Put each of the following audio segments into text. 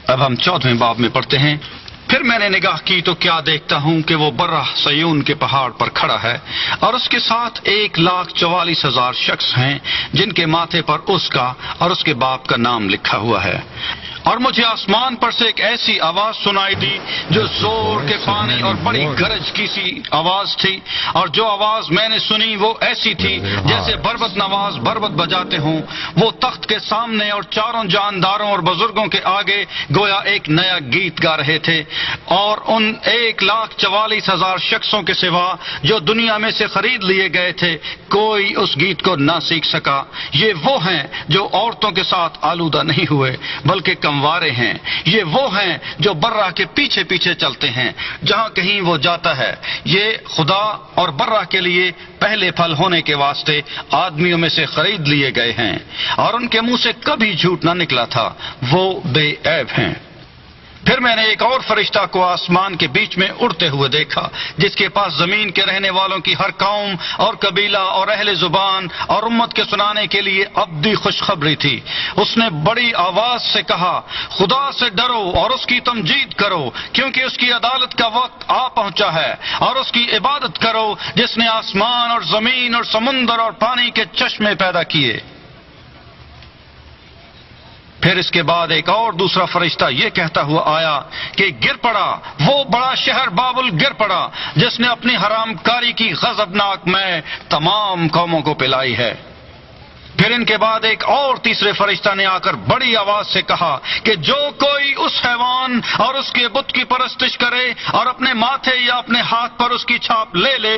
اب ہم 14ویں باب میں پڑھتے ہیں. پھر میں نے نگاہ کی تو کیا دیکھتا ہوں کہ وہ برہ سیون کے پہاڑ پر کھڑا ہے اور اس کے ساتھ 1,44,000 شخص ہیں جن کے ماتھے پر اس کا اور اس کے باپ کا نام لکھا ہوا ہے. اور مجھے آسمان پر سے ایک ایسی آواز سنائی دی جو زور کے پانی اور بڑی گرج کی سی آواز تھی. اور جو آواز میں نے سنی وہ ایسی تھی جیسے بربط نواز بربط بجاتے ہوں. وہ تخت کے سامنے اور چاروں جانداروں اور بزرگوں کے آگے گویا ایک نیا گیت گا رہے تھے. اور ان 1,44,000 شخصوں کے سوا جو دنیا میں سے خرید لیے گئے تھے کوئی اس گیت کو نہ سیکھ سکا. یہ وہ ہیں جو عورتوں کے ساتھ آلودہ نہیں ہوئے بلکہ کموارے ہیں. یہ وہ ہیں جو برہ کے پیچھے پیچھے چلتے ہیں جہاں کہیں وہ جاتا ہے. یہ خدا اور برہ کے لیے پہلے پھل ہونے کے واسطے آدمیوں میں سے خرید لیے گئے ہیں اور ان کے منہ سے کبھی جھوٹ نہ نکلا تھا. وہ بے عیب ہیں. پھر میں نے ایک اور فرشتہ کو آسمان کے بیچ میں اڑتے ہوئے دیکھا جس کے پاس زمین کے رہنے والوں کی ہر قوم اور قبیلہ اور اہل زبان اور امت کے سنانے کے لیے ابدی خوشخبری تھی. اس نے بڑی آواز سے کہا خدا سے ڈرو اور اس کی تمجید کرو کیونکہ اس کی عدالت کا وقت آ پہنچا ہے. اور اس کی عبادت کرو جس نے آسمان اور زمین اور سمندر اور پانی کے چشمے پیدا کیے. پھر اس کے بعد ایک اور دوسرا فرشتہ یہ کہتا ہوا آیا کہ گر پڑا وہ بڑا شہر بابل گر پڑا جس نے اپنی حرام کاری کی غضبناک میں تمام قوموں کو پلائی ہے. پھر ان کے بعد ایک اور تیسرے فرشتہ نے آ کر بڑی آواز سے کہا کہ جو کوئی اس حیوان اور اس کے بت کی پرستش کرے اور اپنے ماتھے یا اپنے ہاتھ پر اس کی چھاپ لے لے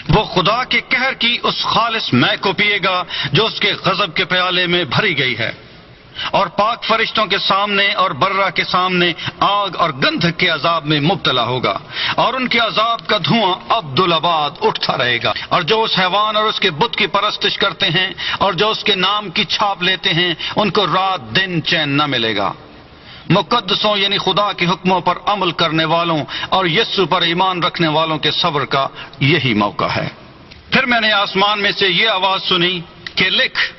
وہ خدا کے قہر کی اس خالص مے کو پیے گا جو اس کے غضب کے پیالے میں بھری گئی ہے. اور پاک فرشتوں کے سامنے اور برہ کے سامنے آگ اور گندھک کے عذاب میں مبتلا ہوگا اور ان کے عذاب کا دھواں عبدالآباد اٹھتا رہے گا. اور جو اس حیوان اور اس کے بت کی پرستش کرتے ہیں اور جو اس کے نام کی چھاپ لیتے ہیں ان کو رات دن چین نہ ملے گا. مقدسوں یعنی خدا کے حکموں پر عمل کرنے والوں اور یسوع پر ایمان رکھنے والوں کے صبر کا یہی موقع ہے. پھر میں نے آسمان میں سے یہ آواز سنی کہ لکھ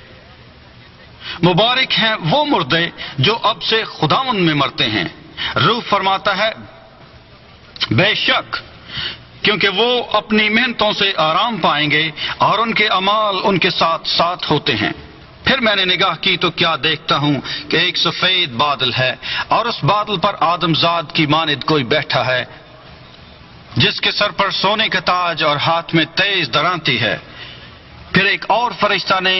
مبارک ہیں وہ مردے جو اب سے خداوند میں مرتے ہیں. روح فرماتا ہے بے شک کیونکہ وہ اپنی محنتوں سے آرام پائیں گے اور ان کے اعمال ان کے ساتھ ساتھ ہوتے ہیں. پھر میں نے نگاہ کی تو کیا دیکھتا ہوں کہ ایک سفید بادل ہے اور اس بادل پر آدم زاد کی مانند کوئی بیٹھا ہے جس کے سر پر سونے کا تاج اور ہاتھ میں تیز درانتی ہے. پھر ایک اور فرشتہ نے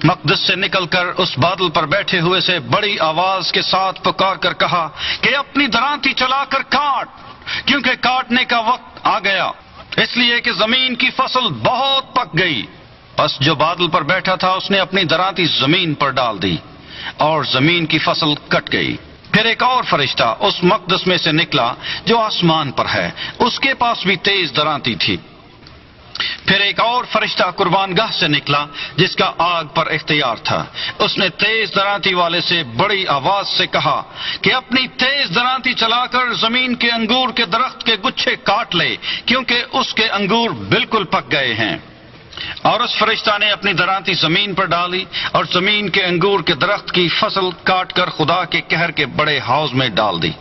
مقدس سے نکل کر اس بادل پر بیٹھے ہوئے سے بڑی آواز کے ساتھ پکار کر کہا کہ اپنی درانتی چلا کر کاٹ کیونکہ کاٹنے کا وقت آ گیا اس لیے کہ زمین کی فصل بہت پک گئی. بس جو بادل پر بیٹھا تھا اس نے اپنی درانتی زمین پر ڈال دی اور زمین کی فصل کٹ گئی. پھر ایک اور فرشتہ اس مقدس میں سے نکلا جو آسمان پر ہے اس کے پاس بھی تیز درانتی تھی. پھر ایک اور فرشتہ قربان گاہ سے نکلا جس کا آگ پر اختیار تھا. اس نے تیز درانتی والے سے بڑی آواز سے کہا کہ اپنی تیز درانتی چلا کر زمین کے انگور کے درخت کے گچھے کاٹ لے کیونکہ اس کے انگور بالکل پک گئے ہیں. اور اس فرشتہ نے اپنی درانتی زمین پر ڈالی اور زمین کے انگور کے درخت کی فصل کاٹ کر خدا کے قہر کے بڑے حوض میں ڈال دی.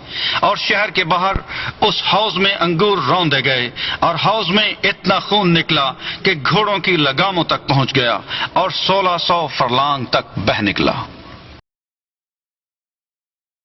اور شہر کے باہر اس حوض میں انگور روندے گئے اور حوض میں اتنا خون نکلا کہ گھوڑوں کی لگاموں تک پہنچ گیا اور 1600 فرلانگ تک بہہ نکلا.